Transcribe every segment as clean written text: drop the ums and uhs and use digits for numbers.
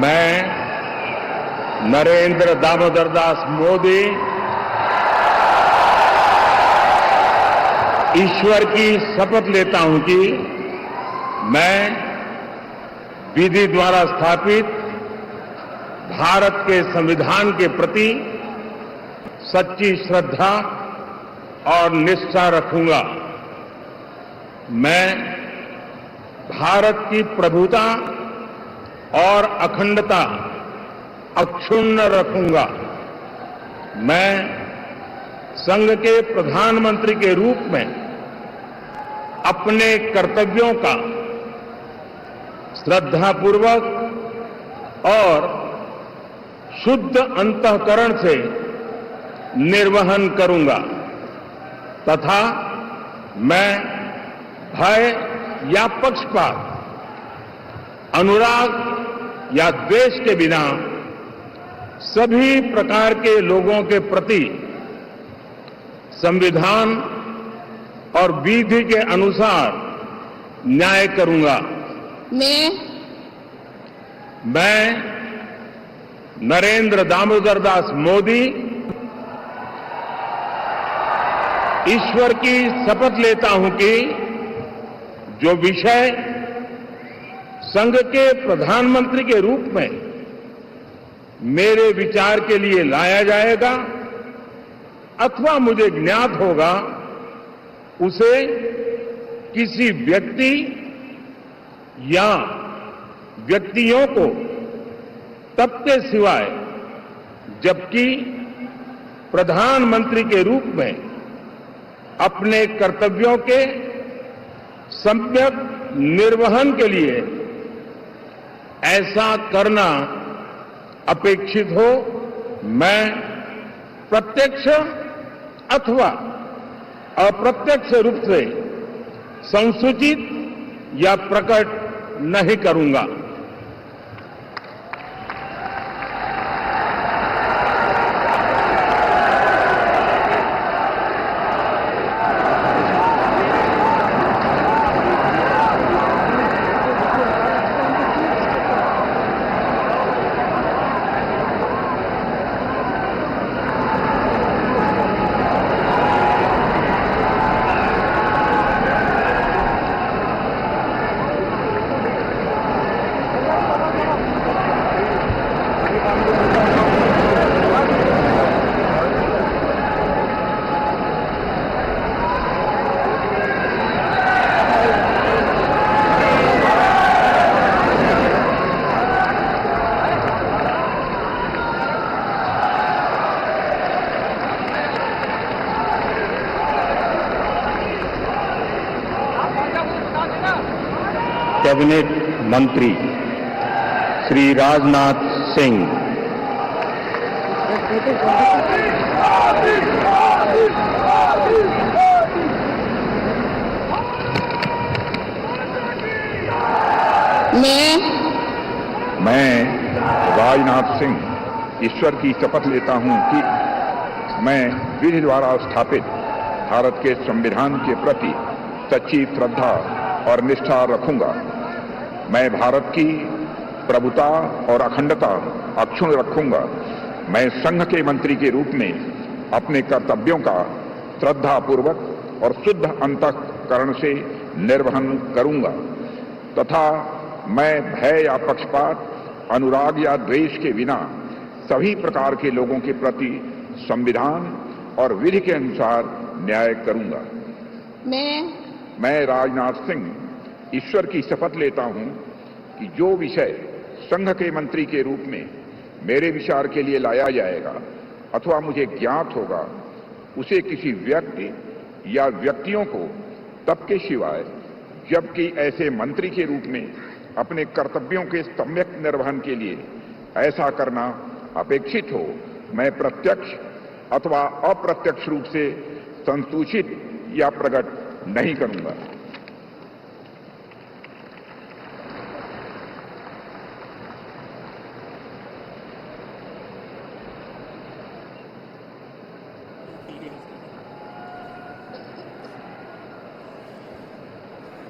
मैं नरेंद्र दामोदर दास मोदी ईश्वर की शपथ लेता हूं कि मैं विधि द्वारा स्थापित भारत के संविधान के प्रति सच्ची श्रद्धा और निष्ठा रखूंगा। मैं भारत की प्रभुता और अखंडता अक्षुण्ण रखूंगा। मैं संघ के प्रधानमंत्री के रूप में अपने कर्तव्यों का श्रद्धापूर्वक और शुद्ध अंतःकरण से निर्वहन करूंगा तथा मैं भय या पक्षपात, अनुराग या द्वेष के बिना सभी प्रकार के लोगों के प्रति संविधान और विधि के अनुसार न्याय करूंगा। मैं नरेंद्र दामोदर दास मोदी ईश्वर की शपथ लेता हूं कि जो विषय संघ के प्रधानमंत्री के रूप में मेरे विचार के लिए लाया जाएगा अथवा मुझे ज्ञात होगा, उसे किसी व्यक्ति या व्यक्तियों को तब के सिवाय जबकि प्रधानमंत्री के रूप में अपने कर्तव्यों के सम्यक निर्वहन के लिए ऐसा करना अपेक्षित हो, मैं प्रत्यक्ष अथवा अप्रत्यक्ष रूप से संसूचित या प्रकट नहीं करूंगा। कैबिनेट मंत्री श्री राजनाथ सिंह, मैं राजनाथ सिंह ईश्वर की शपथ लेता हूं कि मैं विधि द्वारा स्थापित भारत के संविधान के प्रति सच्ची श्रद्धा और निष्ठा रखूंगा। मैं भारत की प्रभुता और अखंडता अक्षुण्ण रखूंगा। मैं संघ के मंत्री के रूप में अपने कर्तव्यों का श्रद्धापूर्वक और शुद्ध अंतःकरण से निर्वहन करूंगा तथा मैं भय या पक्षपात, अनुराग या द्वेष के बिना सभी प्रकार के लोगों के प्रति संविधान और विधि के अनुसार न्याय करूंगा। मैं राजनाथ सिंह ईश्वर की शपथ लेता हूं कि जो विषय संघ के मंत्री के रूप में मेरे विचार के लिए लाया जाएगा अथवा मुझे ज्ञात होगा, उसे किसी व्यक्ति या व्यक्तियों को तब के सिवाय जबकि ऐसे मंत्री के रूप में अपने कर्तव्यों के सम्यक निर्वहन के लिए ऐसा करना अपेक्षित हो, मैं प्रत्यक्ष अथवा अप्रत्यक्ष रूप से संसूचित या प्रकट नहीं करूंगा।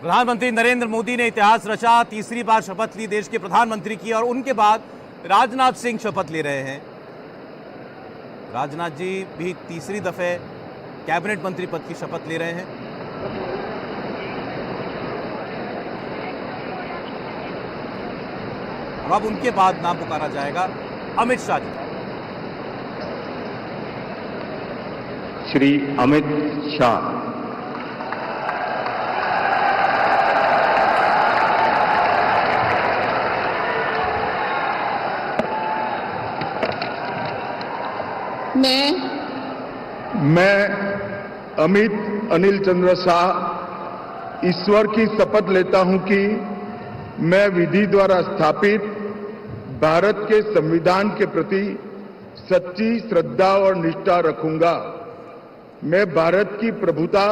प्रधानमंत्री नरेंद्र मोदी ने इतिहास रचा, तीसरी बार शपथ ली देश के प्रधानमंत्री की और उनके बाद राजनाथ सिंह शपथ ले रहे हैं। राजनाथ जी भी तीसरी दफे कैबिनेट मंत्री पद की शपथ ले रहे हैं। अब उनके बाद नाम पुकारा जाएगा अमित शाह जी। श्री अमित शाह। मैं अमित अनिल चंद्र शाह ईश्वर की शपथ लेता हूं कि मैं विधि द्वारा स्थापित भारत के संविधान के प्रति सच्ची श्रद्धा और निष्ठा रखूंगा। मैं भारत की प्रभुता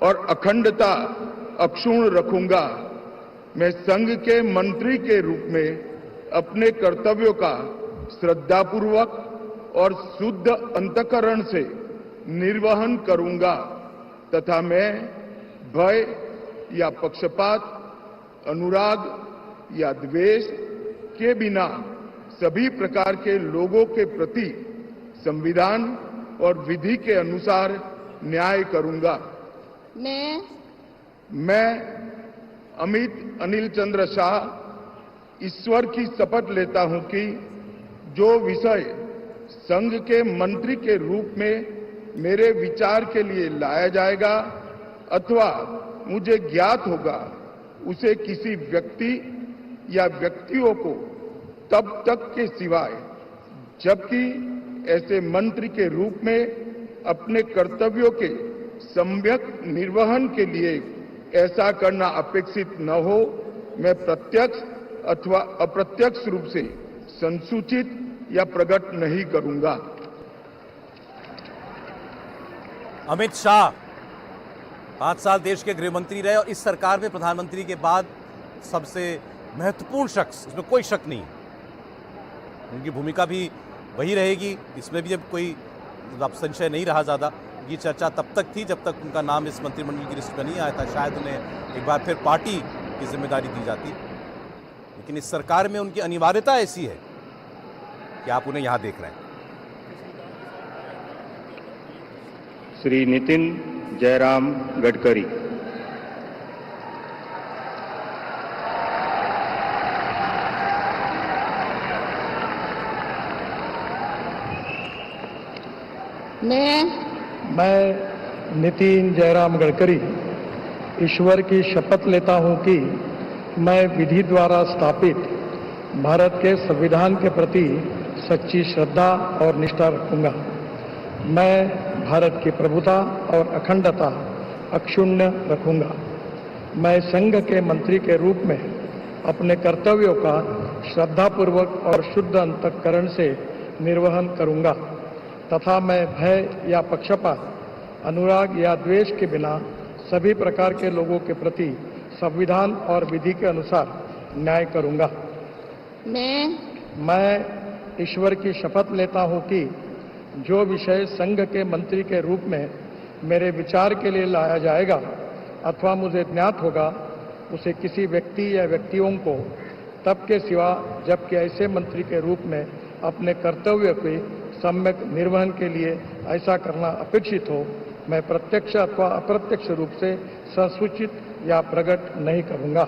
और अखंडता अक्षुण्ण रखूंगा। मैं संघ के मंत्री के रूप में अपने कर्तव्यों का श्रद्धापूर्वक और शुद्ध अंतःकरण से निर्वहन करूंगा तथा मैं भय या पक्षपात, अनुराग या द्वेष के बिना सभी प्रकार के लोगों के प्रति संविधान और विधि के अनुसार न्याय करूंगा। मैं अमित अनिल चंद्र शाह ईश्वर की शपथ लेता हूं कि जो विषय संघ के मंत्री के रूप में मेरे विचार के लिए लाया जाएगा अथवा मुझे ज्ञात होगा उसे किसी व्यक्ति या व्यक्तियों को तब तक के सिवाय जबकि ऐसे मंत्री के रूप में अपने कर्तव्यों के सम्यक निर्वहन के लिए ऐसा करना अपेक्षित न हो, मैं प्रत्यक्ष अथवा अप्रत्यक्ष रूप से संसूचित या प्रकट नहीं करूंगा। अमित शाह 5 साल देश के गृह मंत्री रहे और इस सरकार में प्रधानमंत्री के बाद सबसे महत्वपूर्ण शख्स, इसमें कोई शक नहीं। उनकी भूमिका भी वही रहेगी, इसमें भी अब कोई संशय नहीं रहा ज़्यादा। ये चर्चा तब तक थी जब तक उनका नाम इस मंत्रिमंडल की लिस्ट में नहीं आया था। शायद उन्हें एक बार फिर पार्टी की जिम्मेदारी दी जाती, लेकिन इस सरकार में उनकी अनिवार्यता ऐसी है कि आप उन्हें यहां देख रहे हैं। श्री नितिन जयराम गडकरी। मैं नितिन जयराम गडकरी ईश्वर की शपथ लेता हूं कि मैं विधि द्वारा स्थापित भारत के संविधान के प्रति सच्ची श्रद्धा और निष्ठा रखूंगा। मैं भारत की प्रभुता और अखंडता अक्षुण्ण रखूंगा। मैं संघ के मंत्री के रूप में अपने कर्तव्यों का श्रद्धापूर्वक और शुद्ध अंतःकरण से निर्वहन करूंगा तथा मैं भय या पक्षपात, अनुराग या द्वेष के बिना सभी प्रकार के लोगों के प्रति संविधान और विधि के अनुसार न्याय करूंगा। मैं ईश्वर की शपथ लेता हूं कि जो विषय संघ के मंत्री के रूप में मेरे विचार के लिए लाया जाएगा अथवा मुझे ज्ञात होगा उसे किसी व्यक्ति या व्यक्तियों को तब के सिवा जबकि ऐसे मंत्री के रूप में अपने कर्तव्य के सम्यक निर्वहन के लिए ऐसा करना अपेक्षित हो, मैं प्रत्यक्ष अथवा अप्रत्यक्ष रूप से संसूचित या प्रकट नहीं करूंगा।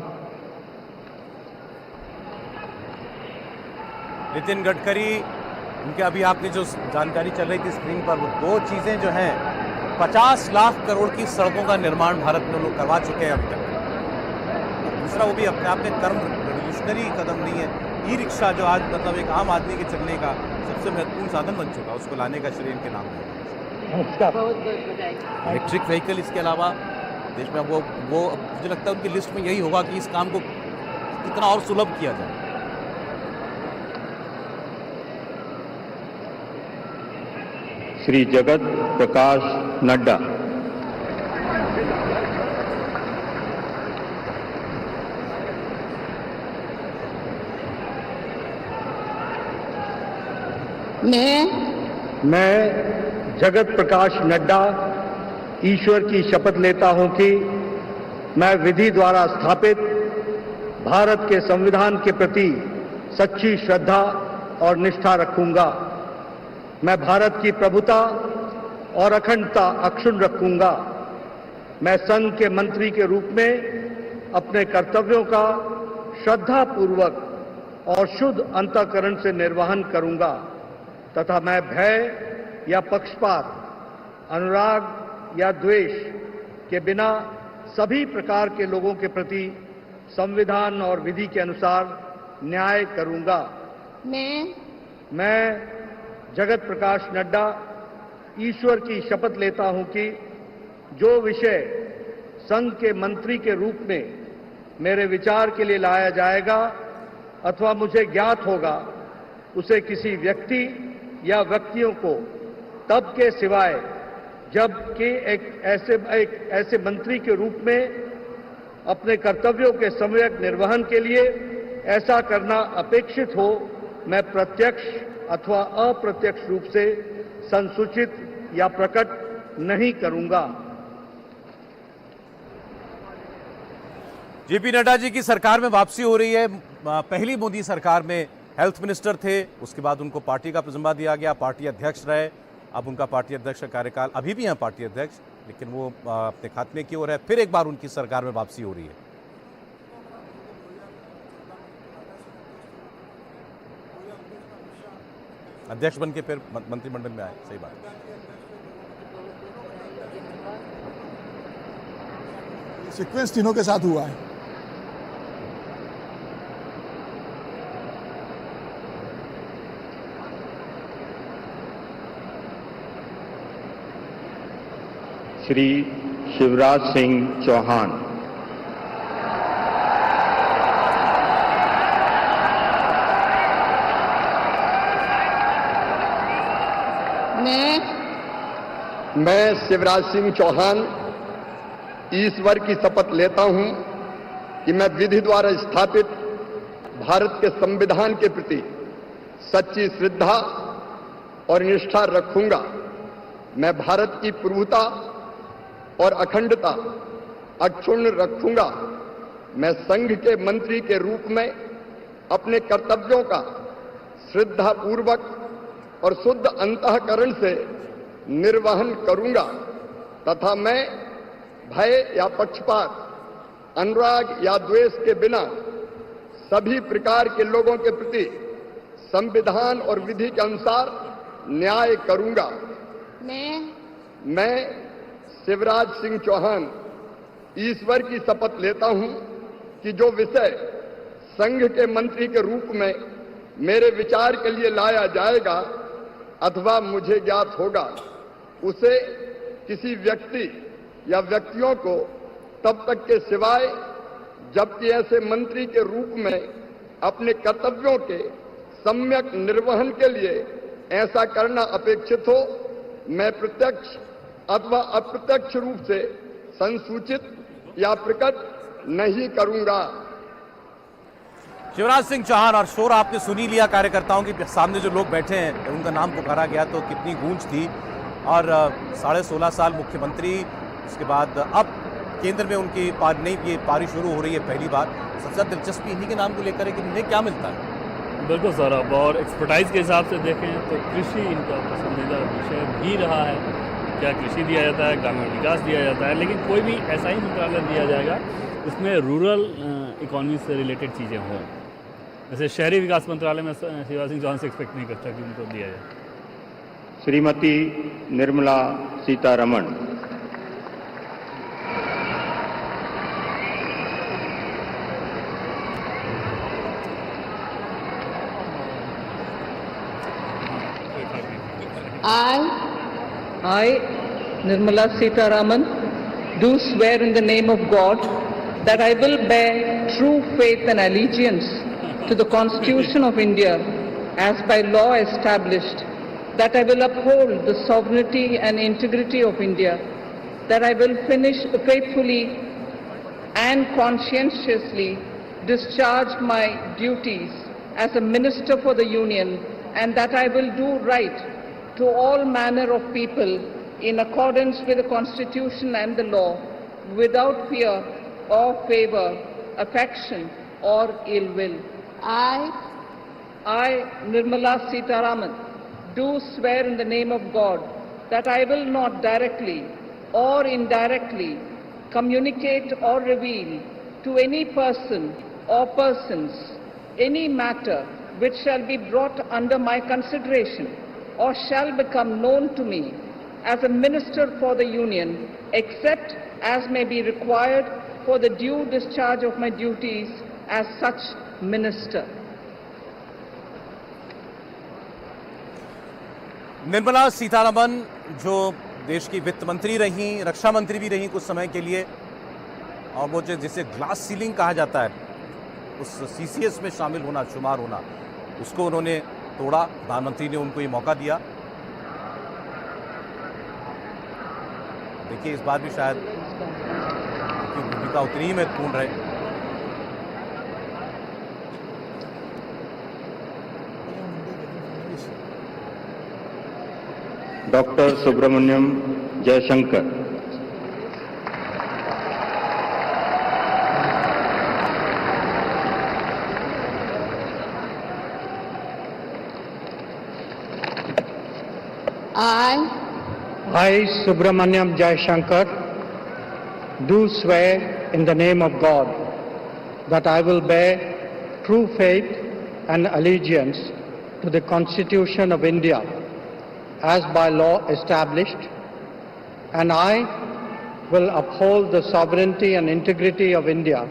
नितिन गडकरी, उनके अभी आपकी जो जानकारी चल रही थी स्क्रीन पर, वो 2 चीजें जो हैं, 50 लाख करोड़ की सड़कों का निर्माण भारत में लोग करवा चुके हैं अभी तक। दूसरा, वो भी अपने आप में कर्म रेवोल्यूशनरी कदम नहीं है। ई रिक्शा जो आज मतलब एक आम आदमी के चलने का सबसे महत्वपूर्ण साधन बन चुका, उसको लाने का श्रेय इनके नाम है। इलेक्ट्रिक व्हीकल, इसके अलावा देश में वो मुझे लगता है उनकी लिस्ट में यही होगा कि इस काम को कितना और सुलभ किया जाए। श्री जगत प्रकाश नड्डा। मैं जगत प्रकाश नड्डा ईश्वर की शपथ लेता हूं कि मैं विधि द्वारा स्थापित भारत के संविधान के प्रति सच्ची श्रद्धा और निष्ठा रखूंगा। मैं भारत की प्रभुता और अखंडता अक्षुण्ण रखूंगा। मैं संघ के मंत्री के रूप में अपने कर्तव्यों का श्रद्धापूर्वक और शुद्ध अंतःकरण से निर्वहन करूंगा तथा मैं भय या पक्षपात, अनुराग या द्वेष के बिना सभी प्रकार के लोगों के प्रति संविधान और विधि के अनुसार न्याय करूंगा। मैं जगत प्रकाश नड्डा ईश्वर की शपथ लेता हूं कि जो विषय संघ के मंत्री के रूप में मेरे विचार के लिए लाया जाएगा अथवा मुझे ज्ञात होगा, उसे किसी व्यक्ति या व्यक्तियों को तब के सिवाय जबकि एक ऐसे मंत्री के रूप में अपने कर्तव्यों के सम्यक निर्वहन के लिए ऐसा करना अपेक्षित हो, मैं प्रत्यक्ष अथवा अप्रत्यक्ष रूप से संसूचित या प्रकट नहीं करूंगा। जेपी नड्डा जी की सरकार में वापसी हो रही है। पहली मोदी सरकार में हेल्थ मिनिस्टर थे, उसके बाद उनको पार्टी का जिम्मा दिया गया, पार्टी अध्यक्ष रहे। अब उनका पार्टी अध्यक्ष का कार्यकाल, अभी भी हैं पार्टी अध्यक्ष, लेकिन वो अपने खात्मे की ओर है। फिर एक बार उनकी सरकार में वापसी हो रही है। अध्यक्ष बन के फिर मंत्रिमंडल में आए, सही बात है। सीक्वेंस तीनों के साथ हुआ है। श्री शिवराज सिंह चौहान। मैं शिवराज सिंह चौहान ईश्वर की शपथ लेता हूं कि मैं विधि द्वारा स्थापित भारत के संविधान के प्रति सच्ची श्रद्धा और निष्ठा रखूंगा। मैं भारत की प्रभुता और अखंडता अक्षुण्ण रखूंगा। मैं संघ के मंत्री के रूप में अपने कर्तव्यों का श्रद्धापूर्वक और शुद्ध अंतःकरण से निर्वहन करूंगा तथा मैं भय या पक्षपात, अनुराग या द्वेष के बिना सभी प्रकार के लोगों के प्रति संविधान और विधि के अनुसार न्याय करूंगा। मैं शिवराज सिंह चौहान ईश्वर की शपथ लेता हूं कि जो विषय संघ के मंत्री के रूप में मेरे विचार के लिए लाया जाएगा अथवा मुझे ज्ञात होगा, उसे किसी व्यक्ति या व्यक्तियों को तब तक के सिवाय जबकि ऐसे मंत्री के रूप में अपने कर्तव्यों के सम्यक निर्वहन के लिए ऐसा करना अपेक्षित हो, मैं प्रत्यक्ष अथवा अप्रत्यक्ष रूप से संसूचित या प्रकट नहीं करूंगा। शिवराज सिंह चौहान। और शोर आपने सुनी लिया, कार्यकर्ताओं के सामने जो लोग बैठे हैं उनका नाम पुकारा गया तो कितनी गूंज थी। और 16.5 साल मुख्यमंत्री, उसके बाद अब केंद्र में उनकी पारी शुरू हो रही है पहली बार। सबसे ज्यादा दिलचस्पी इन्हीं के नाम को लेकर है कि इन्हें क्या मिलता है। बिल्कुल सर, अब और एक्सपर्टाइज के हिसाब से देखें तो कृषि इनका पसंदीदा विषय भी रहा है। क्या कृषि दिया जाता है, ग्रामीण विकास दिया जाता है, लेकिन कोई भी ऐसा ही मंत्रालय दिया जाएगा उसमें रूरल इकोनॉमी से रिलेटेड चीज़ें हों। जैसे शहरी विकास मंत्रालय में शिवराज सिंह चौहान से एक्सपेक्ट नहीं करता कि उनको दिया जाए। Shrimati Nirmala Sitharaman. I, Nirmala Sitharaman, do swear in the name of God that I will bear true faith and allegiance to the Constitution of India as by law established, that I will uphold the sovereignty and integrity of India, that I will faithfully and conscientiously discharge my duties as a minister for the Union, and that I will do right to all manner of people in accordance with the Constitution and the law, without fear or favor, affection or ill will. I, Nirmala Sitharaman, do swear in the name of God that I will not directly or indirectly communicate or reveal to any person or persons any matter which shall be brought under my consideration or shall become known to me as a minister for the Union, except as may be required for the due discharge of my duties as such minister. Nirmala Sitharaman जो देश की वित्त मंत्री रहीं, रक्षा मंत्री भी रहीं कुछ समय के लिए, और वो जिसे ग्लास सीलिंग कहा जाता है, उस सीसीएस में शामिल होना, शुमार होना, उसको उन्होंने तोड़ा। प्रधानमंत्री ने उनको ये मौका दिया। देखिए इस बार भी शायद उनकी भूमिका उतनी ही महत्वपूर्ण रहे। Doctor Subramaniam Jaishankar. I, Subramaniam Jaishankar, do swear in the name of God that I will bear true faith and allegiance to the Constitution of India as by law established, and I will uphold the sovereignty and integrity of India,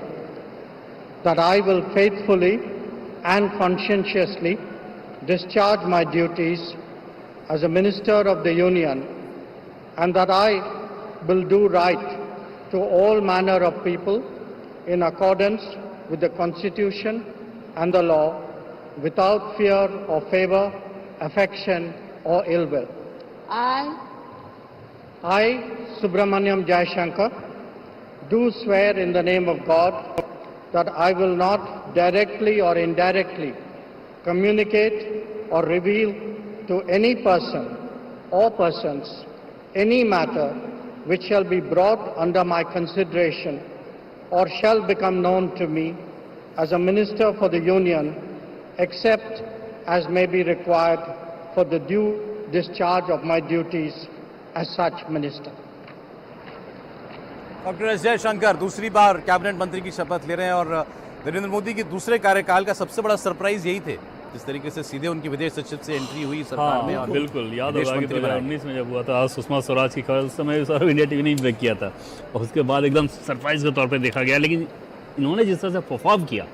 that I will faithfully and conscientiously discharge my duties as a Minister of the Union, and that I will do right to all manner of people in accordance with the Constitution and the law, without fear or favor, affection or ill will. I, Subramaniam Jaishankar, do swear in the name of God that I will not directly or indirectly communicate or reveal to any person or persons any matter which shall be brought under my consideration or shall become known to me as a Minister for the Union, except as may be required for the due discharge of my duties as such Minister. Doctor S Jaishankar दूसरी बार cabinet मंत्री की शपथ ले रहे हैं, और नरेंद्र मोदी के दूसरे कार्यकाल का सबसे बड़ा सरप्राइज यही थे, जिस तरीके से सीधे उनकी विदेश सचिव से एंट्री हुई सरकार में। और बिल्कुल याद होगा कि 2019 में जब हुआ था सुषमा स्वराज की खबर, उस समय सारा इंडिया टीवी ने ब्रेक किया था, और उसके बाद एकदम सरप्राइज के तौर पर देखा गया। लेकिन इन्होंने जिस तरह से परफॉर्म किया,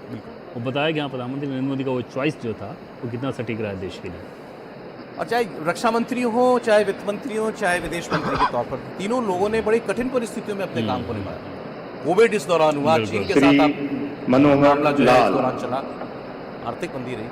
वो बताया कि हाँ, प्रधानमंत्री नरेंद्र मोदी का वो चॉइस जो था वो कितना सटीक रहा है देश के लिए। और चाहे रक्षा मंत्री हो, चाहे वित्त मंत्री हो, चाहे विदेश मंत्री के तौर पर, तीनों लोगों ने बड़ी कठिन परिस्थितियों में अपने काम को निभाया। कोविड इस दौरान हुआ, चीन के साथ मामला जो है इस दौरान चला, आर्थिक मंदी रही।